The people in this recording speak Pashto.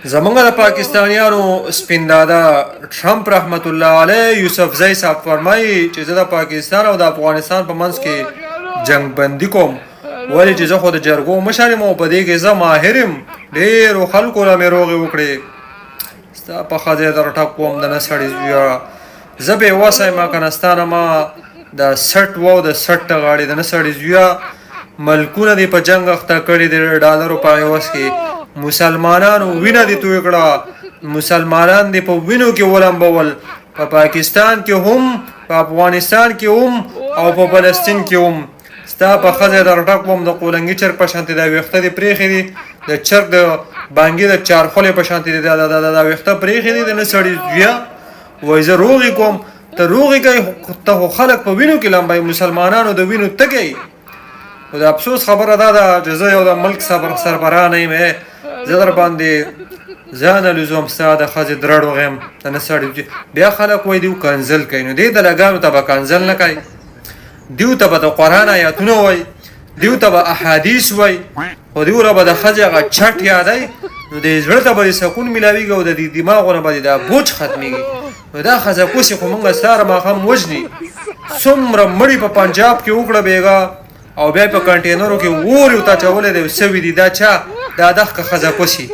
زمونږ د پاکستانیانو سپین دادا ټرمپ رحمت الله علیه یوسفزی صاحب فرمایي چې زه د پاکستان او د افغانستان په منځ کې جنگ بندي کوم، ولې چې زه خو د جرګو مشر یم او په دې کې زه ماهر یم. ډېرو خلکو له مې روغې وکړې، ستا په ښځې در ټک کوم د نه سړي زویه، زه بې وسه یم که نه ستا نه ما د سټ و د سټ ته غاړې د نه سړي زویه. ملکونه دې په جنګ اخته کړي د ډالرو په عوض کې، مسلمانانو وینه دې توی کړه، مسلمانان دې په وینو کې ولمبول، په پاکستان کې هم، په افغانستان کې هم او په فلسطین کې هم. ستا په ښځې در ټک وم د قولنګي چرګ په شانتې دا ویښته دې پرېښي دي، د چرګ د بانګي د چارخولې په شانتې دې دا ویښته پرېښي دي د نه سړي زویه. وایي زه روغې کوم، ته روغې کوې ته خو خلک په وینو کې لمبوي، مسلمانانو د وینو تږی. خو د افسوس خبره دا ده چې زه یو د ملک سربراه نه یم، زه در باندې ځان الوزوم ستا د ښځې درړ وغیم د نه سړي. بیا خلک وایي دیو کنزل کوي، نو دې دلګانو ته به کنزل نه کوي، دیو ته به د قرآن آیاتونه وایي، دیو ته به احادیث وایي، خو دیو له به د ښځې هغه چټ یادی، نو د زړه ته به یې سکون میلاویږي او د دې دماغونه به دا بوج ختمیږي. نو دا ښځه کوسې خو مونږ سهار ماښام وژني. څومره مړي په پنجاب کې وکړه بېګا، او بیا په کنټینرو کې اور یې ورته اچولی دی، سوي دي دا چا؟ دا دغه ښځه کوسي.